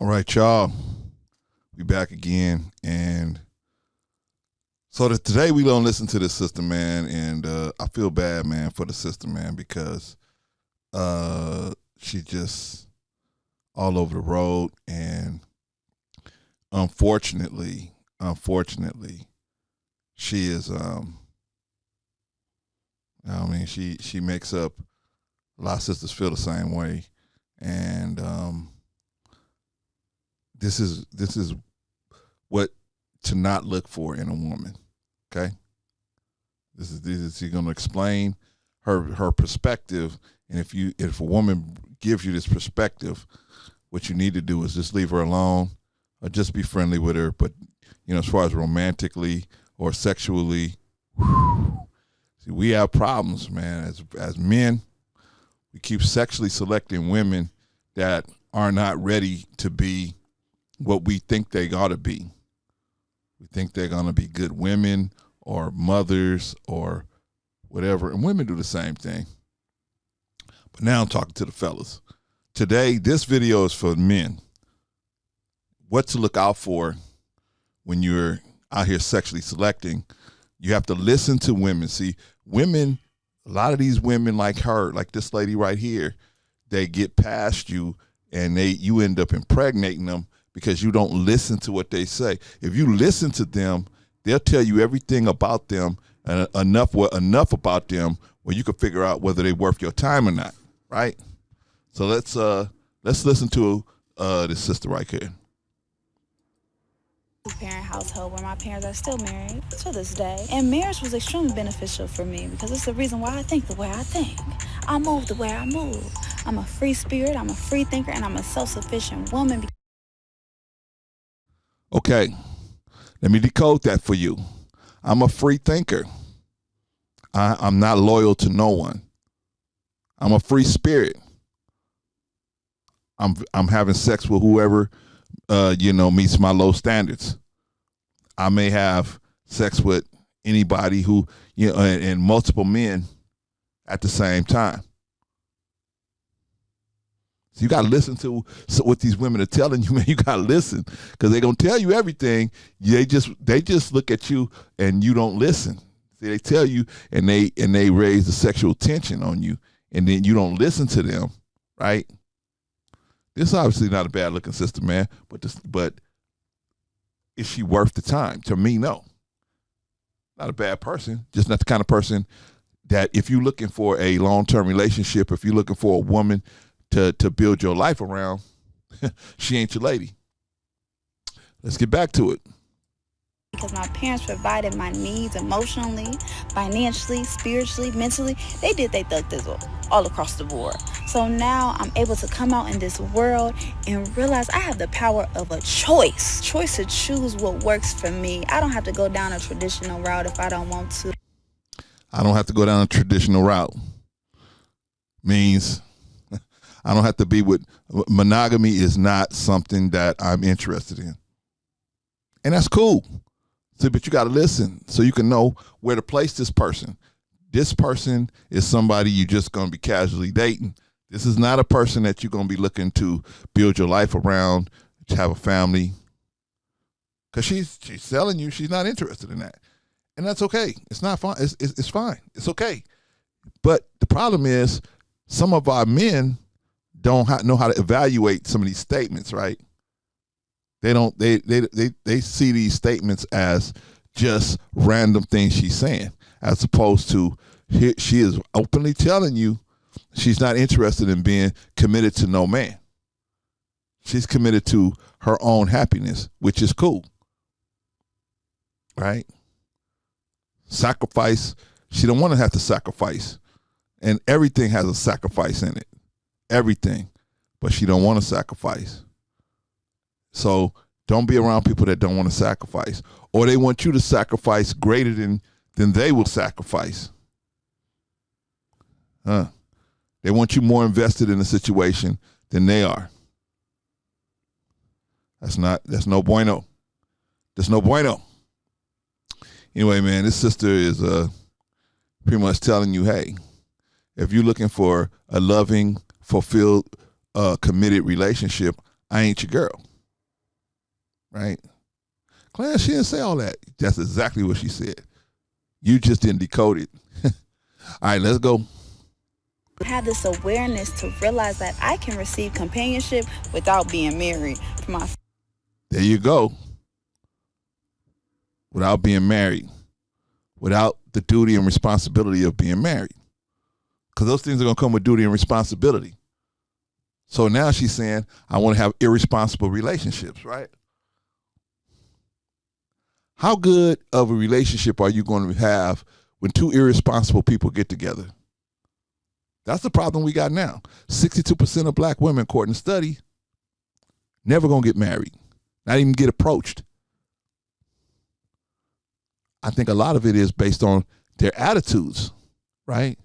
All right, y'all. We back again, and so today we gonna listen to this sister, man, and I feel bad, man, for the sister, man, because she just all over the road, and unfortunately, she is I mean, she makes up a lot of sisters feel the same way, and this is what to not look for in a woman. Okay, this is she's gonna explain her perspective, and if a woman gives you this perspective, what you need to do is just leave her alone, or just be friendly with her. But as far as romantically or sexually, see, we have problems, man. As men, we keep sexually selecting women that are not ready to be what we think they ought to be. We think they're going to be good women or mothers or whatever. And women do the same thing. But now I'm talking to the fellas. Today, this video is for men. What to look out for when you're out here sexually selecting. You have to listen to women. See, women, a lot of these women like her, like this lady right here, they get past you and you end up impregnating them because you don't listen to what they say. If you listen to them, they'll tell you everything about them and enough about them where you can figure out whether they're worth your time or not, right? So let's listen to this sister right here. Parent household where my parents are still married to this day, and marriage was extremely beneficial for me because it's the reason why I think the way I think. I move the way I move. I'm a free spirit, I'm a free thinker, and I'm a self-sufficient woman. Okay, let me decode that for you. I'm a free thinker. I'm not loyal to no one. I'm a free spirit. I'm having sex with whoever meets my low standards. I may have sex with anybody who and multiple men at the same time. So you got to listen to what these women are telling you, man. You got to listen because they're gonna tell you everything. They just look at you and you don't listen. See, they tell you and they raise the sexual tension on you, and then you don't listen to them, right? This is obviously not a bad looking sister, man. But is she worth the time? To me, no. Not a bad person. Just not the kind of person that if you're looking for a long-term relationship, if you're looking for a woman to build your life around, she ain't your lady. Let's get back to it. Because my parents provided my needs emotionally, financially, spiritually, mentally. They did they thug thizzle all across the board. So now I'm able to come out in this world and realize I have the power of a choice to choose what works for me. I don't have to go down a traditional route if I don't want to. I don't have to go down a traditional route. Means I don't have to be with monogamy is not something that I'm interested in. And that's cool. See, but you got to listen so you can know where to place this person. This person is somebody you're just going to be casually dating. This is not a person that you're going to be looking to build your life around, to have a family. Because she's telling you she's not interested in that. And that's okay. It's not fine. It's fine. It's okay. But the problem is some of our men don't know how to evaluate some of these statements, right? They don't. They see these statements as just random things she's saying, as opposed to she is openly telling you she's not interested in being committed to no man. She's committed to her own happiness, which is cool, right? Sacrifice. She don't want to have to sacrifice, and everything has a sacrifice in it. Everything, but she don't want to sacrifice. So don't be around people that don't want to sacrifice, or they want you to sacrifice greater than they will sacrifice. They want you more invested in the situation than they are. That's no bueno. That's no bueno. Anyway, man, this sister is pretty much telling you, hey, if you're looking for a loving, fulfilled, committed relationship, I ain't your girl. right? Clarence, she didn't say all that. That's exactly what she said. You just didn't decode it. All right, let's go. Have this awareness to realize that I can receive companionship without being married. For my There you go. Without being married. Without the duty and responsibility of being married. Because those things are going to come with duty and responsibility. So now she's saying, I want to have irresponsible relationships, right? How good of a relationship are you going to have when two irresponsible people get together? That's the problem we got now. 62% of black women, according to study, never going to get married, not even get approached. I think a lot of it is based on their attitudes, right?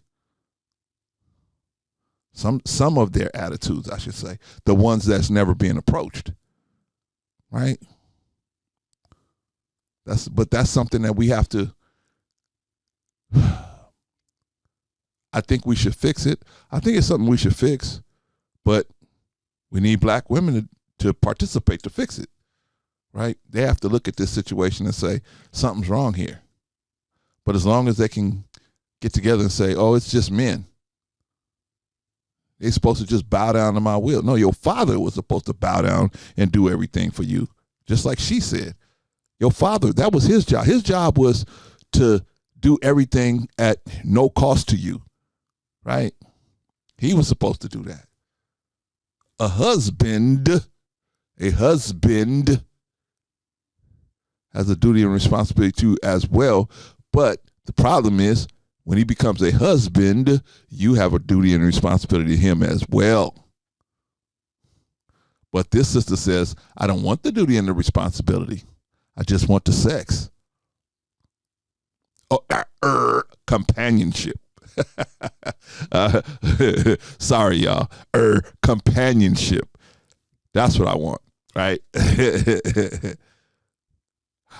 Some of their attitudes, I should say, the ones that's never being approached, right? That's something that we have to, I think we should fix it. I think it's something we should fix, but we need black women to participate to fix it, right? They have to look at this situation and say, something's wrong here. But as long as they can get together and say, oh, it's just men, they're supposed to just bow down to my will. No, your father was supposed to bow down and do everything for you, just like she said. Your father, that was his job. His job was to do everything at no cost to you, right? He was supposed to do that. A husband has a duty and responsibility too as well. But the problem is, when he becomes a husband, you have a duty and responsibility to him as well. But this sister says, I don't want the duty and the responsibility. I just want the sex. Companionship. Sorry, y'all. Companionship. That's what I want, right?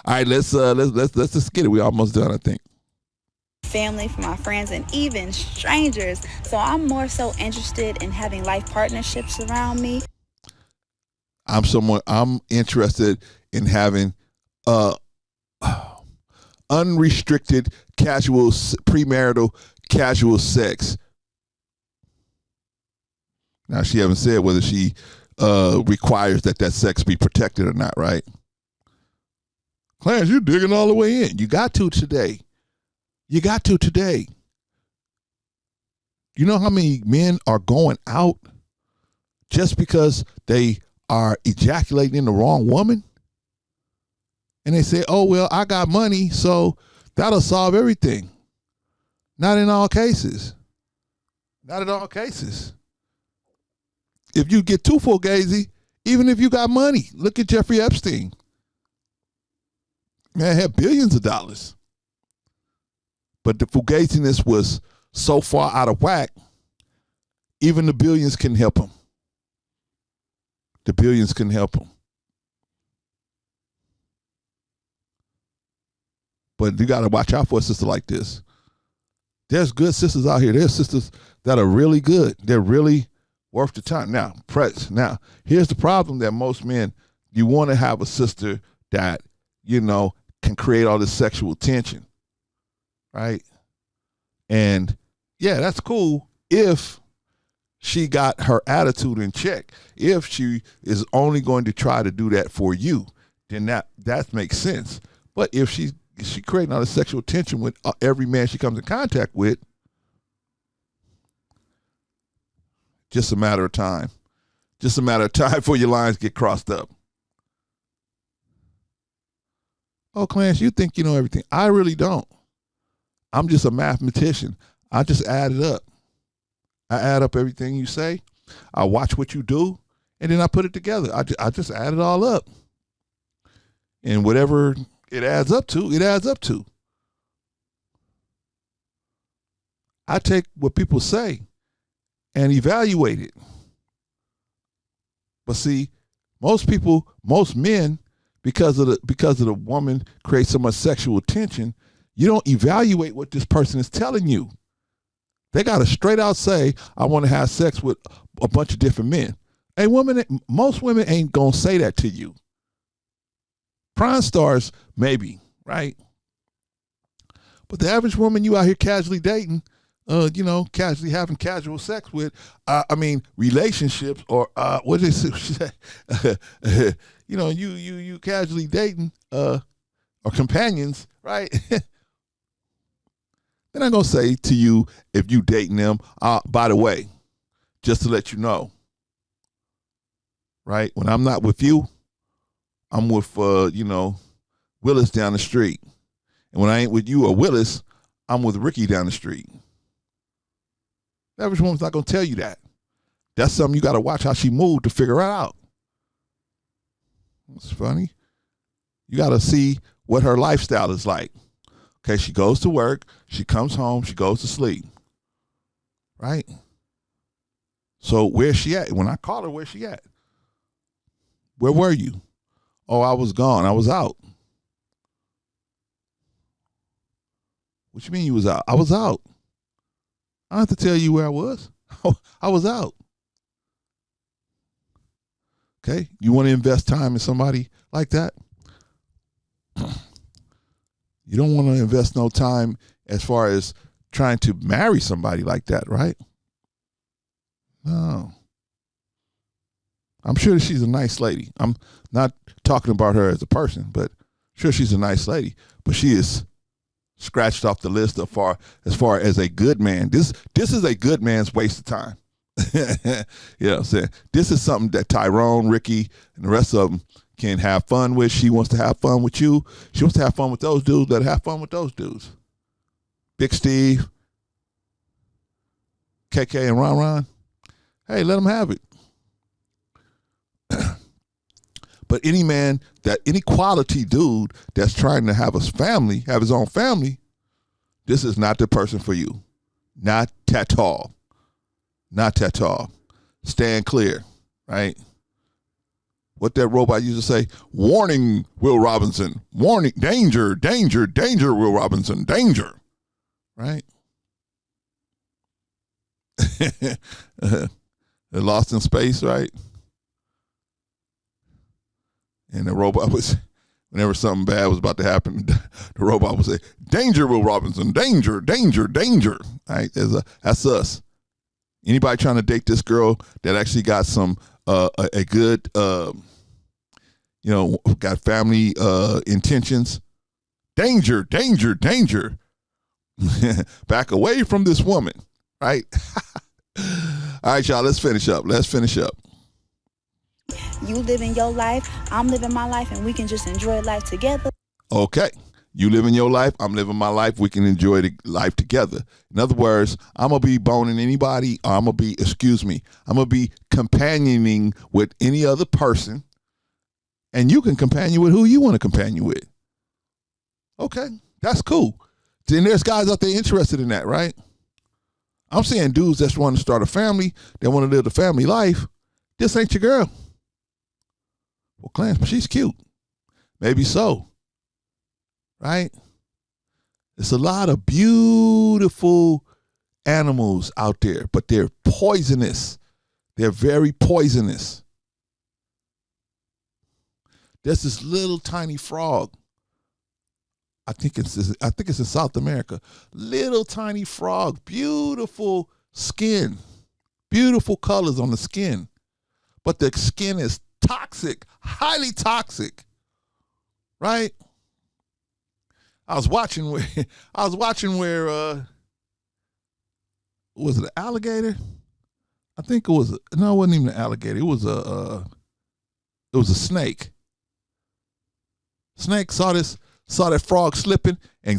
All right, let's just get it. We almost done, I think. family, for my friends, and even strangers. So I'm more so interested in having life partnerships around me. I'm interested in having unrestricted casual premarital casual sex. Now, she haven't said whether she requires that sex be protected or not, right? Clarence, you're digging all the way in. You got to today. You know how many men are going out just because they are ejaculating in the wrong woman? And they say, oh, well, I got money, so that'll solve everything. Not in all cases. Not in all cases. If you get too fugazi, even if you got money, look at Jeffrey Epstein. Man, had billions of dollars. But the fugaziness was so far out of whack, even the billions couldn't help him. The billions couldn't help him. But you got to watch out for a sister like this. There's good sisters out here. There's sisters that are really good. They're really worth the time. Now, here's the problem that most men, you want to have a sister that, can create all this sexual tension, right? And, yeah, that's cool if she got her attitude in check. If she is only going to try to do that for you, then that makes sense. But if she creating all this sexual tension with every man she comes in contact with, just a matter of time. Just a matter of time before your lines get crossed up. Oh, Clarence, you think you know everything. I really don't. I'm just a mathematician. I just add it up. I add up everything you say. I watch what you do, and then I put it together. I just add it all up. And whatever it adds up to, it adds up to. I take what people say and evaluate it. But see, most men, because of the woman creates so much sexual tension, you don't evaluate what this person is telling you. They got to straight out say, I want to have sex with a bunch of different men. Most women ain't going to say that to you. Porn stars, maybe, right? But the average woman you out here casually dating, casually having casual sex with, relationships, or what is it? You casually dating, or companions, right? Then I'm gonna say to you, if you dating them, by the way, just to let you know, right? When I'm not with you, I'm with Willis down the street. And when I ain't with you or Willis, I'm with Ricky down the street. The average woman's not going to tell you that. That's something you got to watch how she moved to figure it out. It's funny. You got to see what her lifestyle is like. Okay, she goes to work, she comes home, she goes to sleep. Right? So where's she at? When I call her, where's she at? Where were you? Oh, I was gone. I was out. What you mean you was out? I was out. I don't have to tell you where I was. I was out. Okay? You want to invest time in somebody like that? You don't want to invest no time as far as trying to marry somebody like that, right? No. I'm sure that she's a nice lady. I'm not talking about her as a person, but sure she's a nice lady. But she is scratched off the list as far as a good man. This is a good man's waste of time. You know what I'm saying? This is something that Tyrone, Ricky, and the rest of them can have fun with. She wants to have fun with you. She wants to have fun with those dudes that have fun with those dudes. Big Steve, KK, and Ron. Hey, let them have it. But any quality dude that's trying to have his own family, this is not the person for you. Not at all. Not at all. Stand clear, right? What that robot used to say, warning, Will Robinson, warning, danger, danger, danger, Will Robinson, danger, right? Lost in Space, right? And the robot whenever something bad was about to happen, the robot would say, danger, Will Robinson, danger, danger, danger. All right, that's us. Anybody trying to date this girl that actually got some, a good, got family intentions, danger, danger, danger. Back away from this woman, right? All right, y'all, let's finish up. You living your life, I'm living my life, and we can just enjoy life together. Okay. You living your life, I'm living my life, we can enjoy the life together. In other words, I'm going to be boning anybody, or I'm going to be companioning with any other person, and you can companion with who you want to companion with. Okay, that's cool. Then there's guys out there interested in that, right? I'm saying dudes that want to start a family, that want to live the family life, this ain't your girl. Well, Clarence, but she's cute. Maybe so. Right? There's a lot of beautiful animals out there, but they're poisonous. They're very poisonous. There's this little tiny frog. I think it's in South America. Little tiny frog, beautiful skin, beautiful colors on the skin, but the skin is toxic, highly toxic. Right? I was watching where was it an alligator? I think it wasn't even an alligator. It was a snake. Snake saw that frog slipping and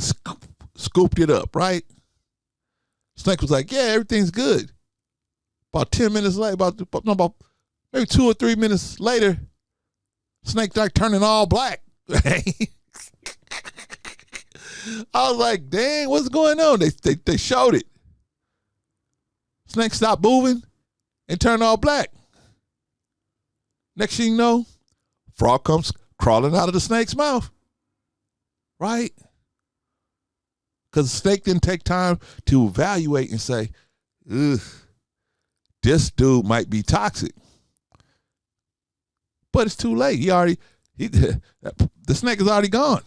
scooped it up, right? Snake was like, yeah, everything's good. About 10 minutes later, about maybe 2 or 3 minutes later, snake started turning all black. I was like, dang, what's going on? They showed it. Snake stopped moving and turned all black. Next thing you know, frog comes crawling out of the snake's mouth. Right? Because the snake didn't take time to evaluate and say, ugh, this dude might be toxic. But it's too late. He already He the snake is already gone.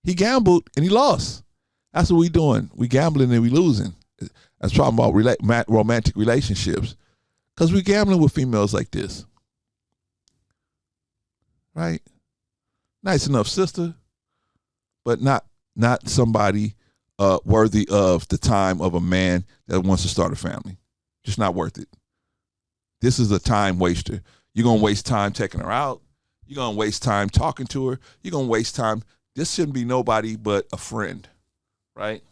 He gambled and he lost. That's what we doing. We gambling and we losing. That's talking about romantic relationships, because we gambling with females like this, right? Nice enough sister, but not somebody worthy of the time of a man that wants to start a family. Just not worth it. This is a time waster. You're gonna waste time taking her out. You're gonna waste time talking to her. You're gonna waste time. This shouldn't be nobody but a friend, right?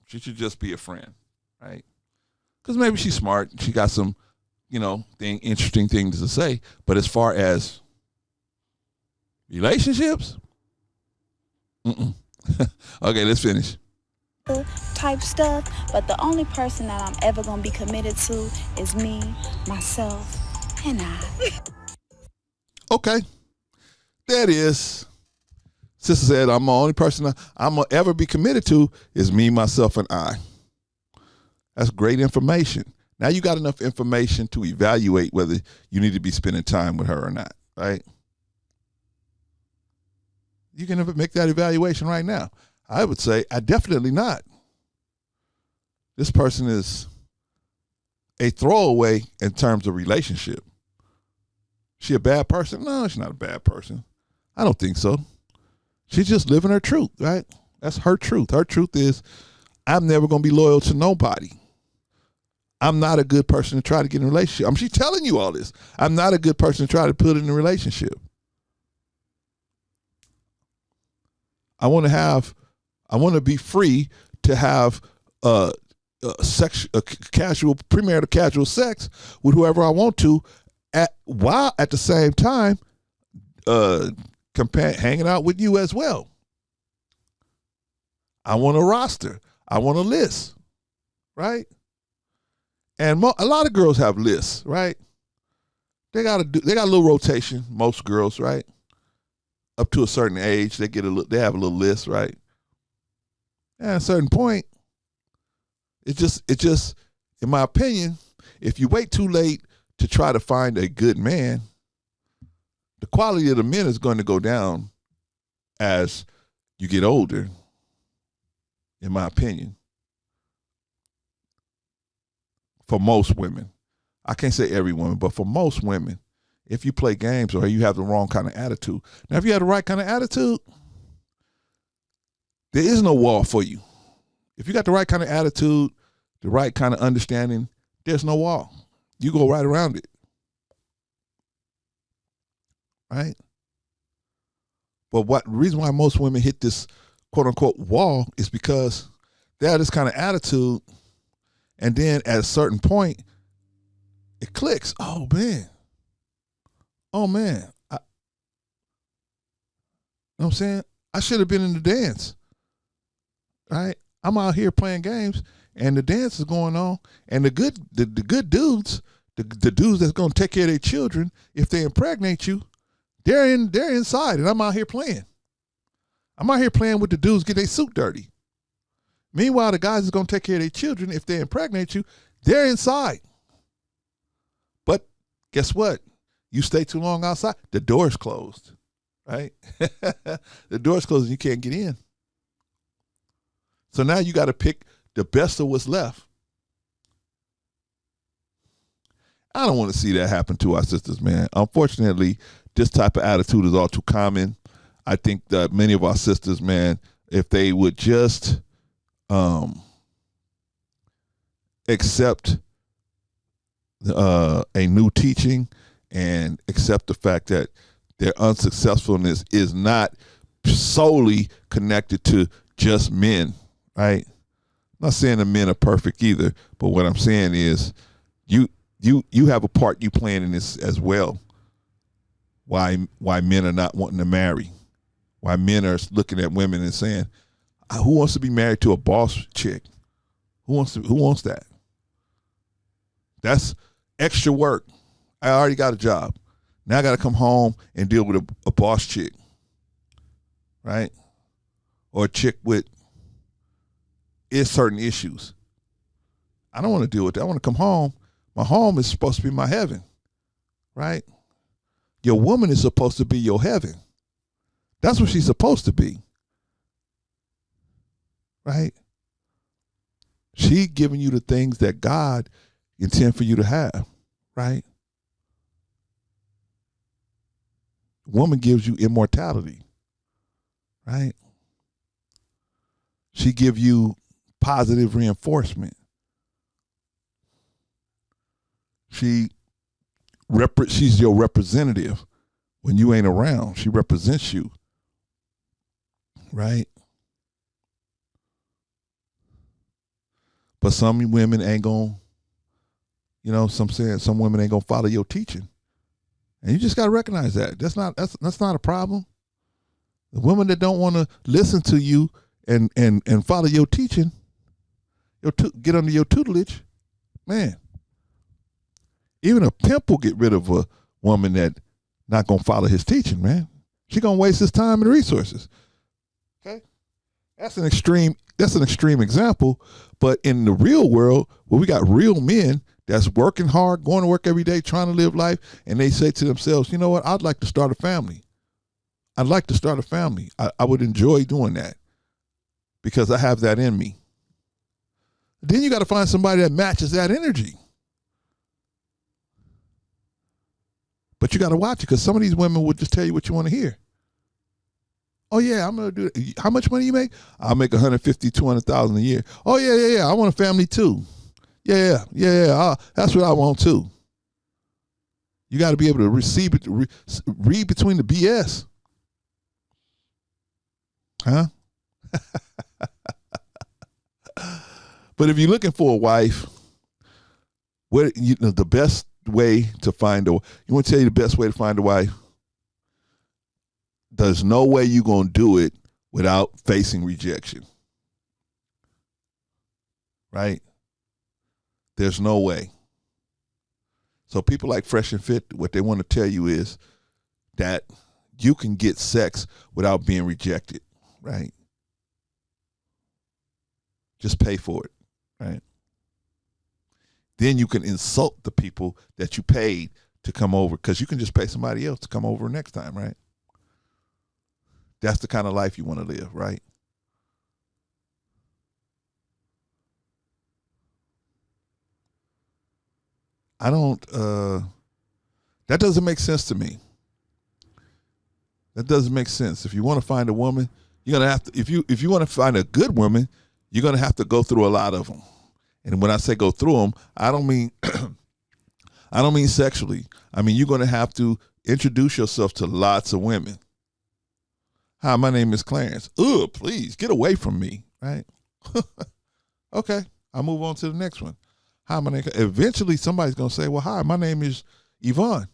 She should just be a friend, right? Because maybe she's smart. She got some, interesting things to say. But as far as relationships, okay, let's finish. Type stuff, but the only person that I'm ever gonna be committed to is me, myself, and I. Okay, there it is. Sister said, I'm the only person I'm gonna ever be committed to is me, myself, and I. That's great information. Now you got enough information to evaluate whether you need to be spending time with her or not, right? You can make that evaluation right now. I would say, I definitely not. This person is a throwaway in terms of relationship. She a bad person? No, she's not a bad person. I don't think so. She's just living her truth, right? That's her truth. Her truth is, I'm never going to be loyal to nobody. I'm not a good person to try to get in a relationship. She's telling you all this. I'm not a good person to try to put in a relationship. I want to be free to have premarital casual sex with whoever I want to, while at the same time hanging out with you as well. I want a roster. I want a list, right? And a lot of girls have lists, right? They got a little rotation. Most girls, right? Up to a certain age, they have a little list, right? And at a certain point, it just, in my opinion, if you wait too late to try to find a good man, the quality of the men is going to go down as you get older, in my opinion. For most women. I can't say every woman, but for most women, if you play games or you have the wrong kind of attitude. Now, if you have the right kind of attitude, there is no wall for you. If you got the right kind of attitude, the right kind of understanding, there's no wall. You go right around it. Right? But the reason why most women hit this quote unquote wall is because they have this kind of attitude, and then at a certain point, it clicks. Oh man. You know what I'm saying? I should have been in the dance. Right? I'm out here playing games and the dance is going on, and the good dudes, the dudes that's gonna take care of their children, if they impregnate you, they're inside, and I'm out here playing. I'm out here playing with the dudes, get their suit dirty. Meanwhile, the guys that's gonna take care of their children, if they impregnate you, they're inside. But guess what? You stay too long outside, the door's closed, right? The door's closed and you can't get in. So now you got to pick the best of what's left. I don't want to see that happen to our sisters, man. Unfortunately, this type of attitude is all too common. I think that many of our sisters, man, if they would just accept a new teaching and accept the fact that their unsuccessfulness is not solely connected to just men, right? I'm not saying the men are perfect either, but what I'm saying is you have a part you playing in this as well. Why men are not wanting to marry, why men are looking at women and saying, who wants to be married to a boss chick? Who wants that? That's extra work. I already got a job. Now I got to come home and deal with a boss chick, right? Or a chick with certain issues. I don't want to deal with that. I want to come home. My home is supposed to be my heaven, right? Your woman is supposed to be your heaven. That's what she's supposed to be. Right? She giving you the things that God intend for you to have. Right? Woman gives you immortality. Right? She give you positive reinforcement. She's your representative when you ain't around. She represents you. Right? But some women ain't gonna, some women ain't gonna follow your teaching. And you just gotta recognize that. That's not a problem. The women that don't want to listen to you and follow your teaching, get under your tutelage, man. Even a pimp will get rid of a woman that not gonna follow his teaching, man. She gonna waste his time and resources. Okay, that's an extreme example. But in the real world, where we got real men that's working hard, going to work every day, trying to live life, and they say to themselves, you know what? I'd like to start a family. I'd like to start a family. I would enjoy doing that because I have that in me. Then you got to find somebody that matches that energy. But you got to watch it because some of these women will just tell you what you want to hear. Oh yeah, I'm gonna do it. How much money you make? I'll make 150, 200,000 a year. Oh yeah. I want a family too. Yeah. That's what I want too. You got to be able to read between the BS. Huh? But if you're looking for a wife, the best way to find you want to tell you the best way to find a wife? There's no way you're going to do it without facing rejection. Right? There's no way. So people like Fresh and Fit, what they want to tell you is that you can get sex without being rejected. Right? Just pay for it. Right? Then you can insult the people that you paid to come over because you can just pay somebody else to come over next time, right? That's the kind of life you want to live, right? That doesn't make sense to me. That doesn't make sense. If you want to find a woman, you're going to have to, if you want to find a good woman, you're going to have to go through a lot of them. And when I say go through them, I don't mean sexually. I mean, you're going to have to introduce yourself to lots of women. Hi, my name is Clarence. Ugh, please get away from me, right? Okay, I'll move on to the next one. Hi, my name. Eventually, somebody's going to say, well, hi, my name is Yvonne.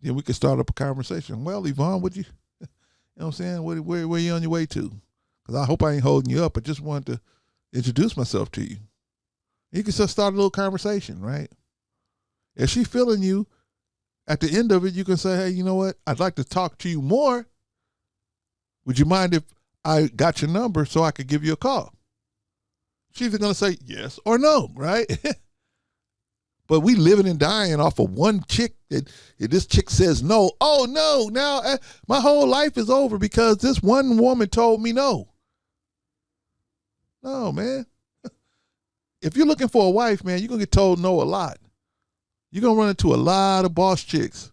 Then we can start up a conversation. Well, Yvonne, you know what I'm saying? Where are you on your way to? Because I hope I ain't holding you up. I just wanted to introduce myself to you. You can just start a little conversation, right? If she's feeling you, at the end of it, you can say, hey, you know what? I'd like to talk to you more. Would you mind if I got your number so I could give you a call? She's either going to say yes or no, right? But we living and dying off of one chick. If this chick says no, oh no, now my whole life is over because this one woman told me no. No, man. If you're looking for a wife, man, you're going to get told no a lot. You're going to run into a lot of boss chicks.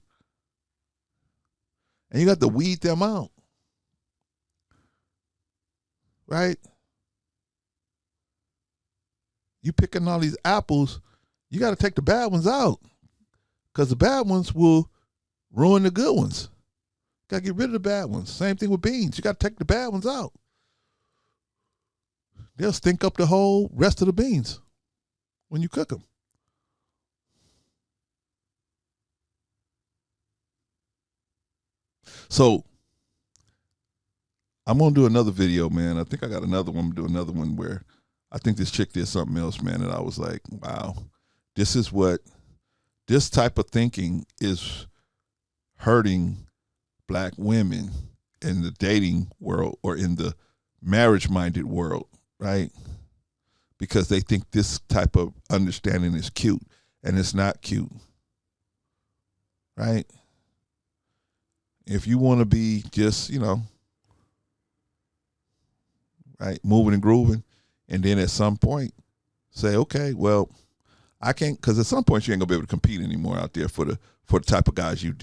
And you got to weed them out. Right? You picking all these apples, you got to take the bad ones out. Because the bad ones will ruin the good ones. Got to get rid of the bad ones. Same thing with beans. You got to take the bad ones out. They'll stink up the whole rest of the beans when you cook them. So I'm going to do another video, man. I think I got another one. I'm going to do another one where I think this chick did something else, man. And I was like, wow, this type of thinking is hurting black women in the dating world or in the marriage-minded world, right? Because they think this type of understanding is cute, and it's not cute. right? If you want to be just, right, moving and grooving, and then at some point say, okay, well, I can't, because at some point you ain't gonna be able to compete anymore out there for the type of guys you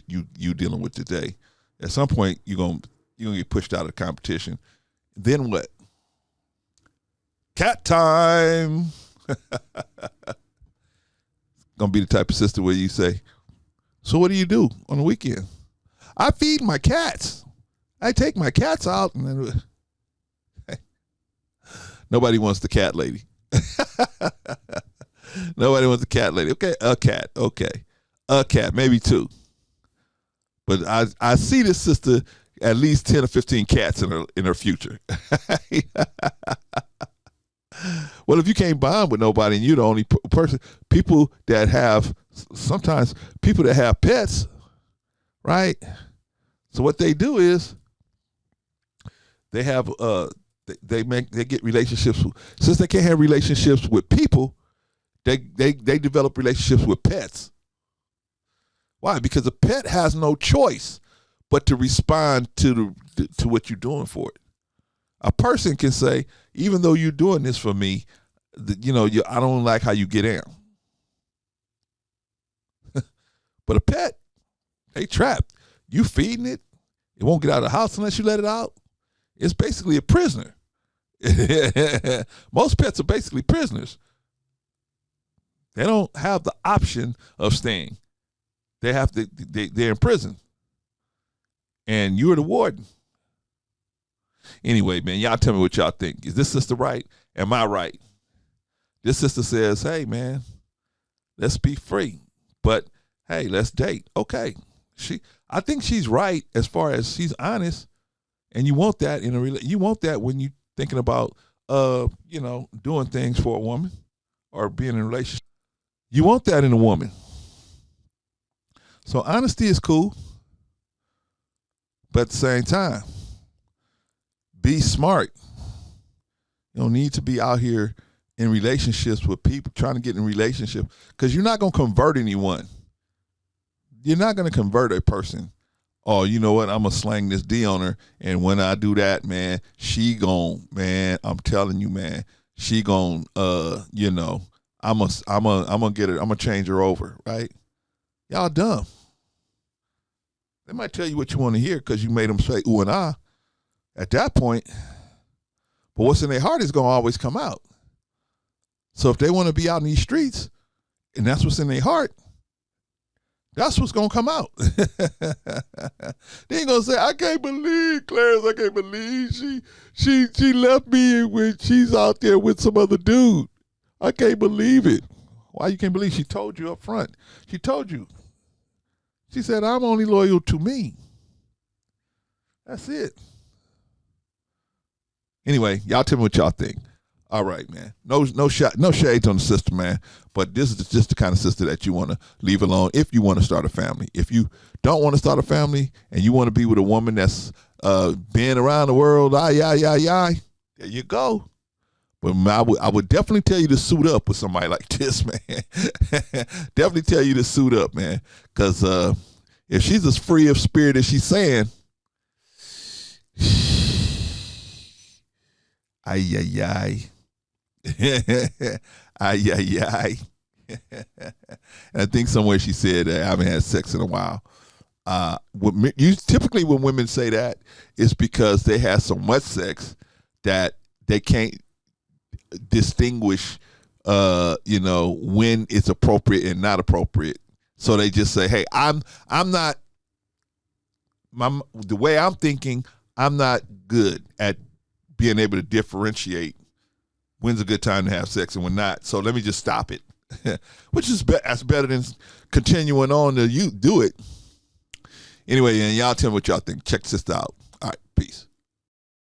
dealing with today. At some point you're gonna get pushed out of the competition. Then what? Cat time. Gonna be the type of sister where you say, so what do you do on the weekend? I feed my cats. I take my cats out, and then nobody wants the cat lady. Nobody wants the cat lady. Okay, a cat. Okay, a cat, maybe two. But I see this sister at least 10 or 15 cats in her future. Well, if you can't bond with nobody and you're the only person, sometimes people that have pets, right? So what they do is they have they get relationships. Since they can't have relationships with people, they develop relationships with pets. Why? Because a pet has no choice but to respond to what you're doing for it. A person can say, even though you're doing this for me, I don't like how you get in. But a pet, they trapped. You feeding it, it won't get out of the house unless you let it out. It's basically a prisoner. Most pets are basically prisoners. They don't have the option of staying. They're in prison. And you're the warden. Anyway, man, y'all tell me what y'all think. Is this sister right? Am I right? This sister says, hey, man, let's be free. But, hey, let's date. Okay. I think she's right as far as she's honest. And you want that you want that when you're thinking about, doing things for a woman or being in a relationship. You want that in a woman. So honesty is cool. But at the same time, be smart. You don't need to be out here in relationships with people, trying to get in relationships, because you're not going to convert anyone. You're not going to convert a person. Oh, you know what? I'm going to slang this D on her. And when I do that, man, I'm telling you, man, she gon', I'm going to get her, I'm going to change her over, right? Y'all dumb. They might tell you what you want to hear because you made them say ooh and ah at that point. But what's in their heart is going to always come out. So if they want to be out in these streets and that's what's in their heart, that's what's going to come out. They ain't going to say, I can't believe, Clarence, I can't believe she left me when she's out there with some other dude. I can't believe it. Why you can't believe? She told you up front. She told you. She said, I'm only loyal to me. That's it. Anyway, y'all tell me what y'all think. All right, man. No shades on the sister, man. But this is just the kind of sister that you want to leave alone if you want to start a family. If you don't want to start a family and you want to be with a woman that's been around the world, there you go. But I would definitely tell you to suit up with somebody like this, man. Definitely tell you to suit up, man. Because if she's as free of spirit as she's saying, ay. Ay. And I think somewhere she said, I haven't had sex in a while. Typically when women say that, it's because they have so much sex that they can't distinguish when it's appropriate and not appropriate. So they just say, hey, I'm not the way I'm thinking, I'm not good at being able to differentiate when's a good time to have sex and when not. So let me just stop it. Which is that's better than continuing on to you do it. Anyway, and y'all tell me what y'all think. Check this out. All right, peace.